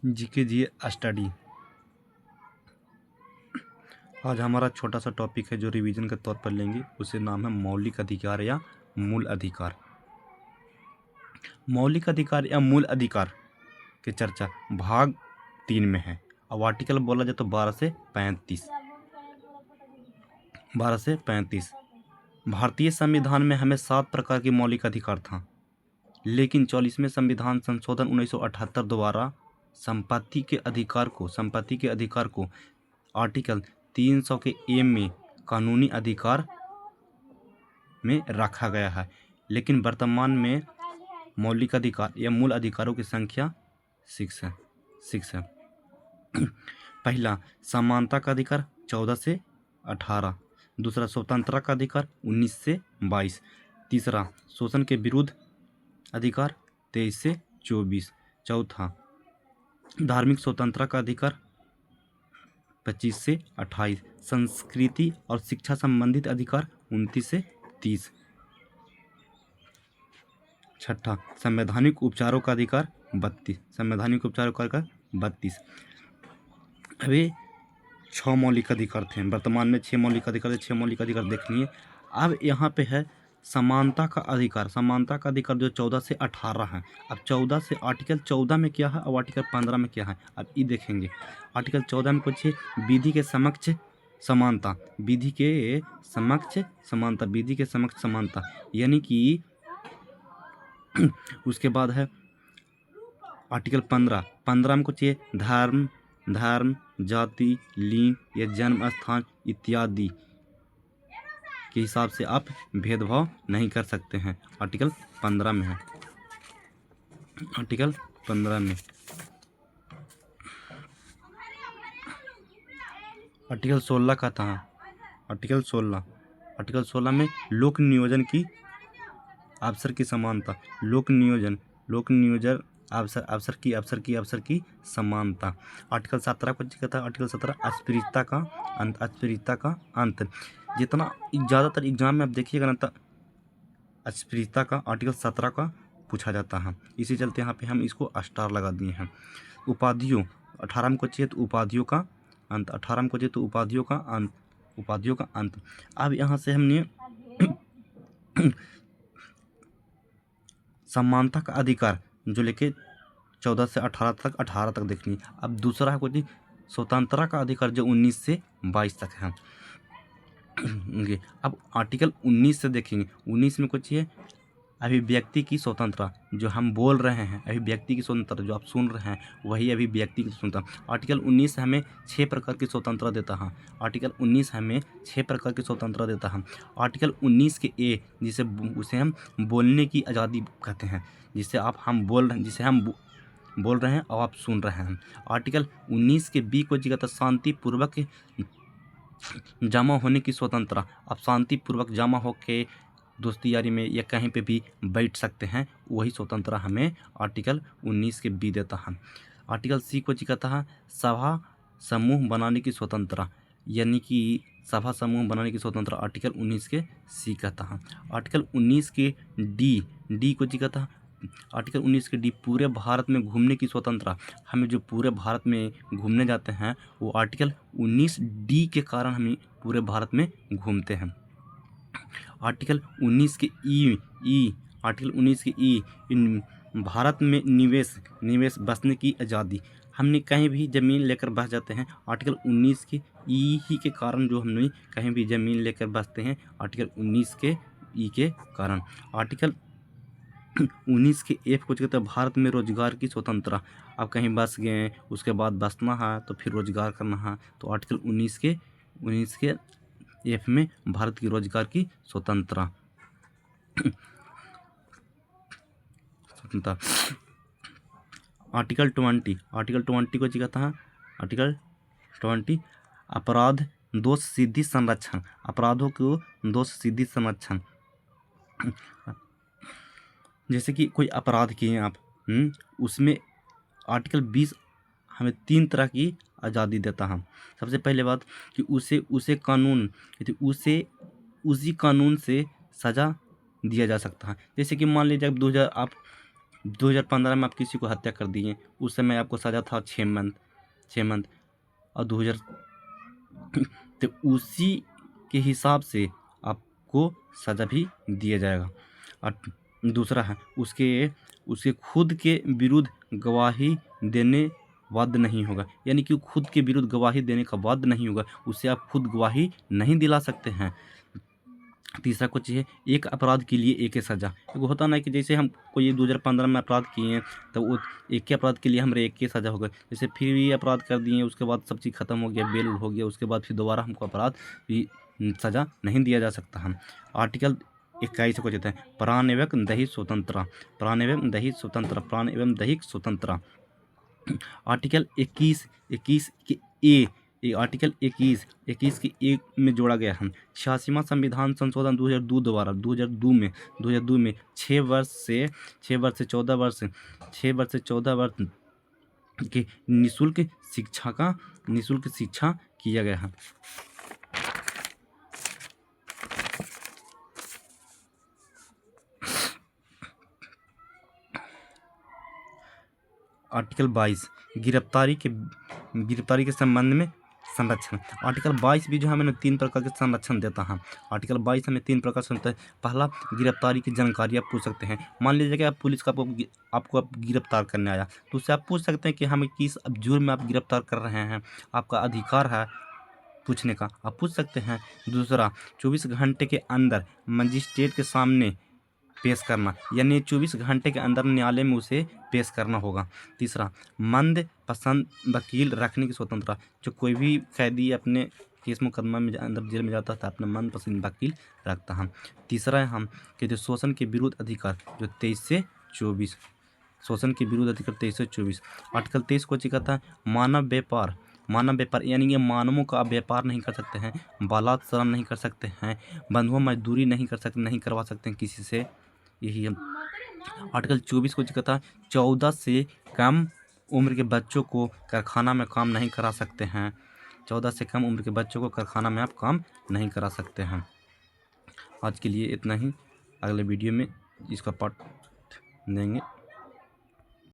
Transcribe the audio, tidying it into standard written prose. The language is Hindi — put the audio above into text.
जीके जी स्टडी। आज हमारा छोटा सा टॉपिक है जो रिवीजन के तौर पर लेंगे, उसे नाम है मौलिक अधिकार या मूल अधिकार। मौलिक अधिकार या मूल अधिकार की चर्चा भाग 3 में है। अब आर्टिकल बोला जाए तो 12 से 35। भारतीय संविधान में हमें 7 प्रकार के मौलिक अधिकार था, लेकिन 44वें संविधान संशोधन 1978 द्वारा संपत्ति के अधिकार को आर्टिकल 300 के ए में कानूनी अधिकार में रखा गया है। लेकिन वर्तमान में मौलिक अधिकार या मूल अधिकारों की संख्या 6 है। पहला, समानता का अधिकार 14 से 18। दूसरा, स्वतंत्रता का अधिकार 19 से 22। तीसरा, शोषण के विरुद्ध अधिकार 23 से 24। चौथा, धार्मिक स्वतंत्रता का अधिकार 25 से 28। संस्कृति और शिक्षा संबंधित अधिकार 29 से 30। छठा, संवैधानिक उपचारों का अधिकार 32। अभी 6 मौलिक अधिकार थे, वर्तमान में 6 मौलिक अधिकार थे। 6 मौलिक अधिकार देखनी है। अब यहाँ पे है समानता का अधिकार जो 14 से 18 है। अब 14 से आर्टिकल 14 में क्या है और आर्टिकल 15 में क्या है, अब ये देखेंगे। आर्टिकल 14 में कुछ विधि के समक्ष समानता, यानी कि उसके बाद है आर्टिकल 15 में कुछ धर्म, जाति, लिंग या जन्म स्थान इत्यादि के हिसाब से आप भेदभाव नहीं कर सकते हैं। आर्टिकल 15 में है। आर्टिकल 15 में आर्टिकल 16 का था। आर्टिकल 16 में लोक नियोजन की अवसर की समानता, लोक नियोजन अवसर की समानता। आर्टिकल 17 को कहता है आर्टिकल 17 अस्पृश्यता का अंत। जितना ज़्यादातर एग्जाम में आप देखिएगा ना, तो अस्पृश्यता का आर्टिकल 17 का पूछा जाता है। इसी चलते यहाँ पे हम इसको स्टार लगा दिए हैं। उपाधियों 18 में को चाहिए तो उपाधियों का अंत। अब यहाँ से हमने समानता का अधिकार जो लेके 14 से 18 तक देखनी। अब दूसरा है कुछ स्वतंत्रता का अधिकार जो 19 से 22 तक है। अब आर्टिकल 19 से देखेंगे। 19 में कुछ है अभिव्यक्ति की स्वतंत्रता, जो हम बोल रहे हैं, अभिव्यक्ति की स्वतंत्रता जो आप सुन रहे हैं वही अभिव्यक्ति की स्वतंत्रता। आर्टिकल 19 हमें 6 प्रकार की स्वतंत्रता देता है। आर्टिकल 19 हमें 6 प्रकार की स्वतंत्रता देता है। आर्टिकल 19 के ए उसे हम बोलने की आज़ादी कहते हैं, जिसे हम बोल रहे हैं और आप सुन रहे हैं। आर्टिकल 19 के बी को कहता है शांतिपूर्वक जमा होने की स्वतंत्रता। आप शांतिपूर्वक जमा होकर दोस्ती यारी में या कहीं पे भी बैठ सकते हैं, वही स्वतंत्रता हमें आर्टिकल 19 के बी देता है। आर्टिकल सी को कहता है सभा समूह बनाने की स्वतंत्रता, यानी कि सभा समूह बनाने की स्वतंत्रता आर्टिकल 19 के सी कहता है। आर्टिकल 19 के डी को कहता है आर्टिकल 19 के डी पूरे भारत में घूमने की स्वतंत्रता। हमें जो पूरे भारत में घूमने जाते हैं वो आर्टिकल 19 डी के कारण हम पूरे भारत में घूमते हैं। आर्टिकल 19 के ई भारत में निवेश बसने की आज़ादी। हमने कहीं भी ज़मीन लेकर बस जाते हैं, आर्टिकल 19 के ई ही के कारण जो हमने कहीं भी ज़मीन लेकर बसते हैं, आर्टिकल 19 के ई के कारण। आर्टिकल 19 के एफ को कहते हैं भारत में रोजगार की स्वतंत्रता। अब कहीं बस गए, उसके बाद बसना है तो फिर रोजगार करना है, तो आर्टिकल 19 के एफ में भारत की रोजगार की स्वतंत्रता। आर्टिकल 20 को कहता है आर्टिकल 20 अपराध दोष सिद्धि संरक्षण, अपराधों को दोष सिद्धि संरक्षण। जैसे कि कोई अपराध किए आप, उसमें आर्टिकल 20 हमें 3 तरह की आज़ादी देता है। सबसे पहले बात कि उसी कानून से सज़ा दिया जा सकता है। जैसे कि मान लीजिए आप 2015 में आप किसी को हत्या कर दिए, उस समय आपको सज़ा था 6 मंथ और 2000 तो उसी के हिसाब से आपको सज़ा भी दिया जाएगा। और दूसरा है उसके खुद के विरुद्ध गवाही देने बाध्य नहीं होगा, यानी कि खुद के विरुद्ध गवाही देने का बाध्य नहीं होगा, उससे आप खुद गवाही नहीं दिला सकते हैं। तीसरा कुछ है एक अपराध के लिए एक ही सज़ा। एगो होता ना कि जैसे हम कोई 2015 में अपराध किए हैं तो वो एक के अपराध के लिए हमारे एक ही सज़ा हो गई, जैसे फिर भी अपराध कर दिए उसके बाद सब चीज़ खत्म हो गया, बेल उल हो गया, उसके बाद फिर दोबारा हमको अपराध भी सज़ा नहीं दिया जा सकता। हम आर्टिकल 21 को कहते हैं प्राण एवं दैहिक स्वतंत्रता, प्राण एवं दैहिक स्वतंत्रता, प्राण एवं दैहिक स्वतंत्रता। आर्टिकल 21 के आर्टिकल 21 के एक में जोड़ा गया है 86वां संविधान संशोधन 2002 द्वारा 2002 में 6 वर्ष से 14 वर्ष की निःशुल्क शिक्षा किया गया है। आर्टिकल 22 गिरफ्तारी के संबंध में संरक्षण। आर्टिकल 22 भी जो है हमें 3 प्रकार के संरक्षण देता है। आर्टिकल 22 हमें 3 प्रकार से होता है। पहला, गिरफ्तारी की जानकारी आप पूछ सकते हैं। मान लीजिए कि आप पुलिस का आपको गिरफ्तार करने आया तो उससे आप पूछ सकते हैं कि हमें किस जुर्म में आप गिरफ्तार कर रहे हैं, आपका अधिकार है पूछने का, आप पूछ सकते हैं। दूसरा, 24 घंटे के अंदर मजिस्ट्रेट के सामने पेश करना, यानी 24 घंटे के अंदर न्यायालय में उसे पेश करना होगा। तीसरा, मंद पसंद वकील रखने की स्वतंत्रता, जो कोई भी कैदी अपने केस मुकदमा में अंदर जेल में जाता था अपना मनपसंद वकील रखता है। तीसरा है हम कहते शोषण के विरुद्ध अधिकार, जो 23 से 24 शोषण के विरुद्ध अधिकार 23 से 24। आर्टिकल 23 को कहता है मानव व्यापार, यानी कि मानवों का आप व्यापार नहीं कर सकते हैं, बलात्कार नहीं कर सकते हैं, बंधुआ मजदूरी नहीं करवा सकते हैं किसी से। यही है। आर्टिकल 24 को कहता है 14 से कम उम्र के बच्चों को कारखाना में काम नहीं करा सकते हैं, 14 से कम उम्र के बच्चों को कारखाना में आप काम नहीं करा सकते हैं। आज के लिए इतना ही, अगले वीडियो में इसका पार्ट देंगे।